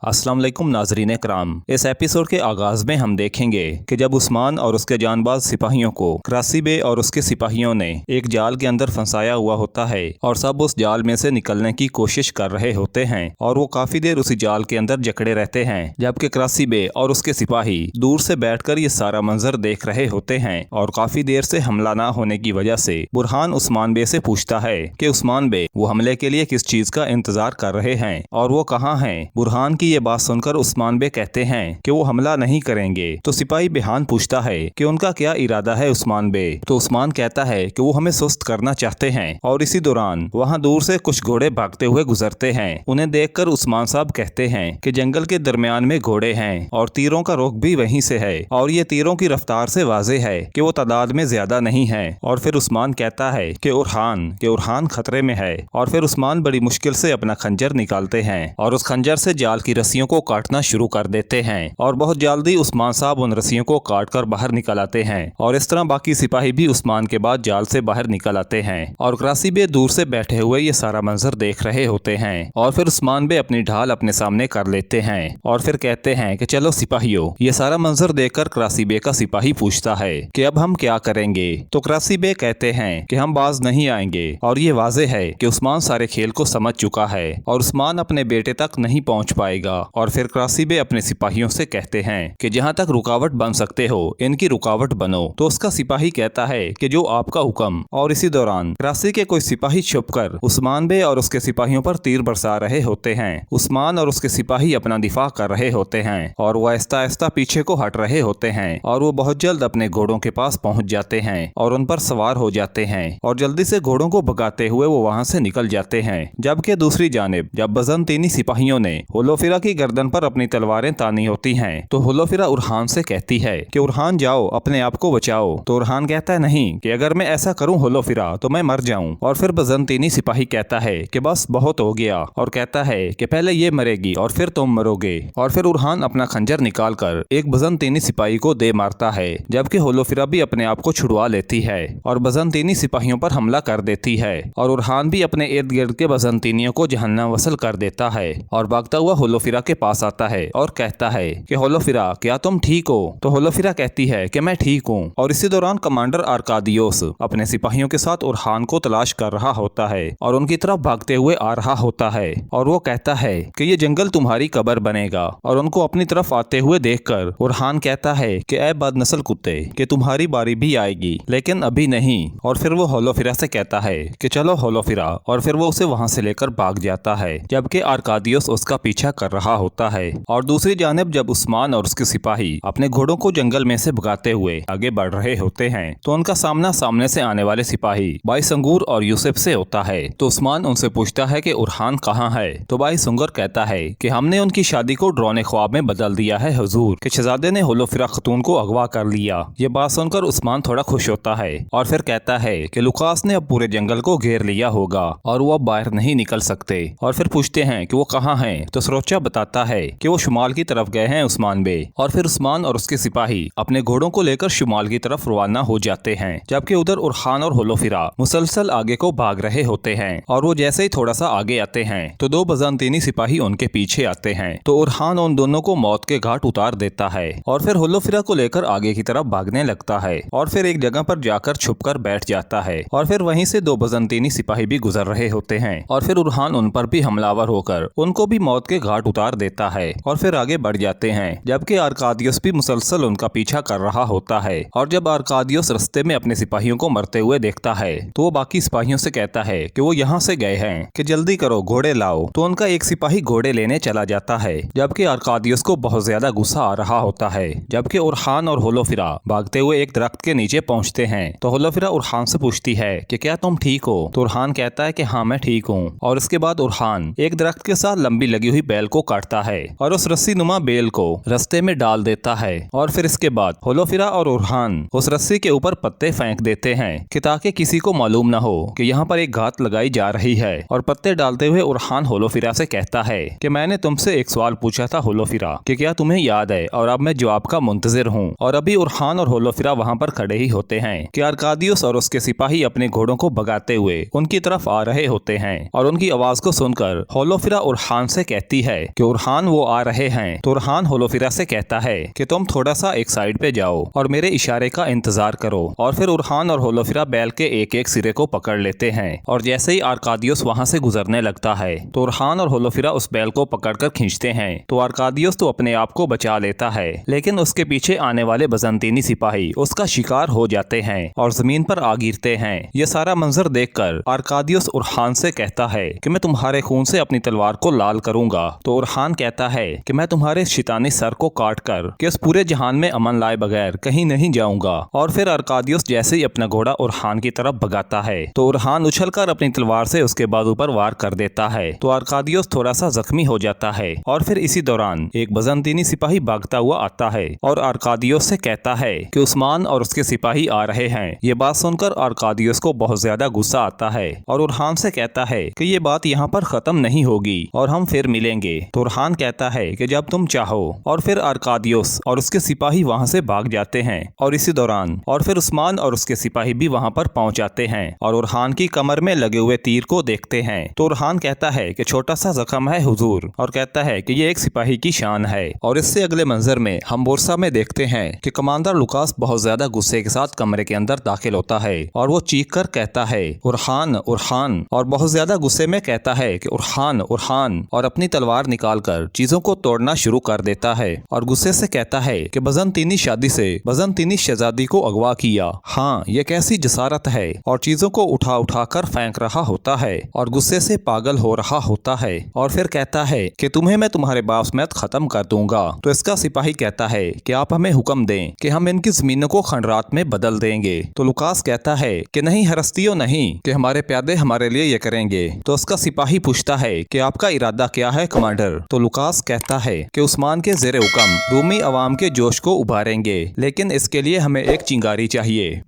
अस्सलाम वालेकुम नाजरीन कराम। इस एपिसोड के आगाज में हम देखेंगे कि जब उस्मान और उसके जानबाज सिपाहियों को करासी बे और उसके सिपाहियों ने एक जाल के अंदर फंसाया हुआ होता है और सब उस जाल में से निकलने की कोशिश कर रहे होते हैं और वो काफी देर उसी जाल के अंदर जकड़े रहते हैं, जबकि करासी बे और उसके सिपाही दूर से बैठकर ये सारा मंजर देख रहे होते हैं। और काफी देर से हमला ना होने की वजह से बुरहान उस्मान बे से पूछता है कि उस्मान बे वो हमले के लिए किस चीज का इंतजार कर रहे हैं और वो कहाँ हैं। बुरहान की ये बात सुनकर उस्मान बे कहते हैं कि वो हमला नहीं करेंगे। तो सिपाही बिहान पूछता है कि उनका क्या इरादा है उस्मान बे। तो उस्मान कहता है कि वो हमें सुस्त करना चाहते हैं। और इसी दौरान वहाँ दूर से कुछ घोड़े भागते हुए गुजरते हैं। उन्हें देखकर उस्मान साहब कहते हैं कि जंगल के दरमियान में घोड़े हैं और तीरों का रुख भी वहीं से है और ये तीरों की रफ्तार से वाजे है कि वो तादाद में ज्यादा नहीं है। और फिर उस्मान कहता है कि उरहान खतरे में है। और फिर उस्मान बड़ी मुश्किल से अपना खंजर निकालते हैं और उस खंजर से जाल की रस्सियों को काटना शुरू कर देते हैं और बहुत जल्दी उस्मान साहब उन रस्सियों को काटकर बाहर निकल आते हैं। और इस तरह बाकी सिपाही भी उस्मान के बाद जाल से बाहर निकल आते हैं और करासी बे दूर से बैठे हुए ये सारा मंजर देख रहे होते हैं। और फिर उस्मान बे अपनी ढाल अपने सामने कर लेते हैं और फिर कहते हैं कि चलो सिपाहियों। ये सारा मंजर देखकर करासी बे का सिपाही पूछता है कि अब हम क्या करेंगे। तो करासी बे कहते हैं कि हम बाज नहीं आएंगे। और ये वाजे है कि उस्मान सारे खेल को समझ चुका है और उस्मान अपने बेटे तक नहीं पहुंच पाएगा। और फिर करासी बे अपने सिपाहियों से कहते हैं कि जहां तक रुकावट बन सकते हो इनकी रुकावट बनो। तो उसका सिपाही कहता है कि जो आपका हुक्म। और इसी दौरान करासी के कोई सिपाही छुपकर उस्मान बे और उसके सिपाहियों पर तीर बरसा रहे होते हैं। उस्मान और उसके सिपाही अपना दिफा कर रहे होते हैं और वो आहिस्ता आहिस्ता पीछे को हट रहे होते हैं और वो बहुत जल्द अपने घोड़ों के पास पहुंच जाते हैं और उन पर सवार हो जाते हैं और जल्दी से घोड़ों को भगाते हुए वो वहां से निकल जाते हैं। जबकि दूसरी जानिब जब बजंतीनी सिपाहियों ने होलोफिरा की गर्दन पर अपनी तलवारें तानी होती हैं तो होलोफिरा उरहान से कहती है कि उरहान जाओ अपने आप को बचाओ। तो उरहान कहता है नहीं कि अगर मैं ऐसा करूं होलोफिरा तो मैं मर जाऊं। और फिर बजंतीनी सिपाही कहता है कि बस बहुत हो गया और कहता है कि पहले ये मरेगी और फिर तुम मरोगे। और फिर उरहान अपना खंजर निकालकर एक बजंतीनी सिपाही को दे मारता है, जबकि होलोफिरा भी अपने आप को छुड़वा लेती है और बजंतीनी सिपाहियों पर हमला कर देती है। और उरहान भी अपने इर्द गिर्द के बजंतीनियों को जहन्नम वसल कर देता है और भागता हुआ होलोफिरा के पास आता है और कहता है कि होलोफिरा क्या तुम ठीक हो। तो होलोफिरा कहती है कि मैं ठीक हूँ। और इसी दौरान कमांडर आर्कादियोस अपने सिपाहियों के साथ उरहान को तलाश कर रहा होता है और उनकी तरफ भागते हुए आ रहा होता है और वो कहता है कि ये जंगल तुम्हारी कब्र बनेगा। और उनको अपनी तरफ आते हुए देखकर उरहान कहता है कि ऐ बदनस्ल कुत्ते कि तुम्हारी बारी भी आएगी लेकिन अभी नहीं। और फिर वो होलोफिरा से कहता है कि चलो होलोफिरा। और फिर वो उसे वहां से लेकर भाग जाता है, जबकि आर्कादियोस उसका पीछा कर रहा होता है। और दूसरी जानिब जब उस्मान और उसके सिपाही अपने घोड़ों को जंगल में से भगाते हुए आगे बढ़ रहे होते हैं तो उनका सामना सामने से आने वाले सिपाही भाई संगूर और यूसुफ से होता है। तो उस्मान उनसे पूछता है कि उरहान कहाँ है। तो भाई संगूर कहता है कि हमने उनकी शादी को ड्रोने ख्वाब में बदल दिया है हुजूर, कि शहजादे ने होलोफिरा खतून को अगवा कर लिया। ये बात सुनकर उस्मान थोड़ा खुश होता है और फिर कहता है कि लुकास ने अब पूरे जंगल को घेर लिया होगा और वो अब बाहर नहीं निकल सकते। और फिर पूछते हैं कि वो कहाँ है। तो सरोचा बताता है कि वो शुमाल की तरफ गए हैं उस्मान बे। और फिर उस्मान और उसके सिपाही अपने घोड़ों को लेकर शुमाल की तरफ रवाना हो जाते हैं, जबकि उधर उरहान और होलोफिरा मुसलसल आगे को भाग रहे होते हैं। और वो जैसे ही थोड़ा सा आगे आते हैं तो दो बजानतीनी सिपाही उनके पीछे आते हैं। तो उरहान उन दोनों को मौत के घाट उतार देता है और फिर होलोफिरा को लेकर आगे की तरफ भागने लगता है और फिर एक जगह पर जाकर छुपकर बैठ जाता है। और फिर वहीं से दो बजानतीनी सिपाही भी गुजर रहे होते हैं और फिर उरहान उन पर भी हमलावर होकर उनको भी मौत के घाट उतार देता है और फिर आगे बढ़ जाते हैं, जबकि आर्कादियोस भी मुसलसल उनका पीछा कर रहा होता है। और जब आर्कादियोस रास्ते में अपने सिपाहियों को मरते हुए देखता है तो वो बाकी सिपाहियों से कहता है कि वो यहाँ से गए हैं, कि जल्दी करो घोड़े लाओ। तो उनका एक सिपाही घोड़े लेने चला जाता है, जबकि आर्कादियोस को बहुत ज्यादा गुस्सा आ रहा होता है। जबकि उरहान और होलोफिरा भागते हुए एक दरख्त के नीचे पहुँचते हैं तो होलोफिरा उरहान से पूछती है कि क्या तुम ठीक हो। तो उरहान कहता है कि हाँ मैं ठीक हूँ। और इसके बाद उरहान एक दरख्त के साथ लंबी लगी हुई बेल को काटता है और उस रस्सी नुमा बेल को रस्ते में डाल देता है। और फिर इसके बाद होलोफिरा और उरहान उस रस्सी के ऊपर पत्ते फेंक देते हैं कि ताकि किसी को मालूम न हो कि यहाँ पर एक घात लगाई जा रही है। और पत्ते डालते हुए उरहान होलोफिरा से कहता है कि मैंने तुमसे एक सवाल पूछा था होलोफिरा, कि क्या तुम्हें याद है, और अब मैं जवाब का मुंतजिर हूँ। और अभी उरहान और होलोफिरा वहाँ पर खड़े ही होते हैं कि आर्कादियोस और उसके सिपाही अपने घोड़ों को भगाते हुए उनकी तरफ आ रहे होते हैं। और उनकी आवाज को सुनकर होलोफिरा उरहान से कहती है कि उरहान वो आ रहे हैं। तो उरहान होलोफिरा से कहता है कि तुम थोड़ा सा एक साइड पे जाओ और मेरे इशारे का इंतजार करो। और फिर उरहान और होलोफिरा बैल के एक एक सिरे को पकड़ लेते हैं और जैसे ही आर्कादियोस वहां से गुजरने लगता है तो उरहान और होलोफिरा उस बैल को पकड़कर खींचते हैं। तो आर्कादियोस तो अपने आप को बचा लेता है, लेकिन उसके पीछे आने वाले बजंतीनी सिपाही उसका शिकार हो जाते हैं और जमीन पर आ गिरते हैं। ये सारा मंजर देखकर आर्कादियोस उरहान से कहता है कि मैं तुम्हारे खून से अपनी तलवार को लाल करूंगा। तो उरहान कहता है कि मैं तुम्हारे शैतानी सर को काट कर कि इस पूरे जहान में अमन लाए बगैर कहीं नहीं जाऊंगा। और फिर आर्कादियोस जैसे ही अपना घोड़ा उरहान की तरफ भगाता है तो उरहान उछलकर अपनी तलवार से उसके बाजू पर वार कर देता है। तो आर्कादियोस थोड़ा सा जख्मी हो जाता है और फिर इसी दौरान एक बजंतीनी सिपाही भागता हुआ आता है और आर्कादियोस से कहता है कि उस्मान और उसके सिपाही आ रहे हैं। ये बात सुनकर आर्कादियोस को बहुत ज्यादा गुस्सा आता है और उरहान से कहता है कि ये बात यहाँ पर खत्म नहीं होगी और हम फिर मिलेंगे। तो उरहान कहता है कि जब तुम चाहो। और फिर आर्कादियोस और उसके सिपाही वहाँ से भाग जाते हैं और इसी दौरान और फिर उस्मान और उसके सिपाही भी वहाँ पर पहुँच जाते हैं और उरहान की कमर में लगे हुए तीर को देखते हैं। तो उरहान कहता है कि छोटा सा जख्म है हुजूर, और कहता है कि ये एक सिपाही की शान है। और इससे अगले मंजर में हम बोर्सा में देखते हैं कि कमांडर लुकास बहुत ज्यादा गुस्से के साथ कमरे के अंदर दाखिल होता है और वो चीख कर कहता है उरहान उरहान, और बहुत ज्यादा गुस्से में कहता है कि उरहान उरहान, और अपनी तलवार निकालकर चीजों को तोड़ना शुरू कर देता है और गुस्से से कहता है कि बजंतीनी शादी से बजंतीनी शहजादी को अगवा किया। हाँ, ये कैसी जसारत है, और चीजों को उठा उठा कर फेंक रहा होता है और गुस्से से पागल हो रहा होता है। और फिर कहता है कि तुम्हें मैं तुम्हारे बाप समेत खत्म कर दूंगा। तो इसका सिपाही कहता है कि आप हमें हुक्म दें कि हम इनकी जमीनों को खंडरात में बदल देंगे। तो लुकास कहता है कि नहीं हरस्तियों नहीं, कि हमारे प्यादे हमारे लिए ये करेंगे। तो उसका सिपाही पूछता है कि आपका इरादा क्या है कमांडर। तो लुकास कहता है कि उस्मान के ज़ेरे हुक्म रूमी अवाम के जोश को उभारेंगे, लेकिन इसके लिए हमें एक चिंगारी चाहिए।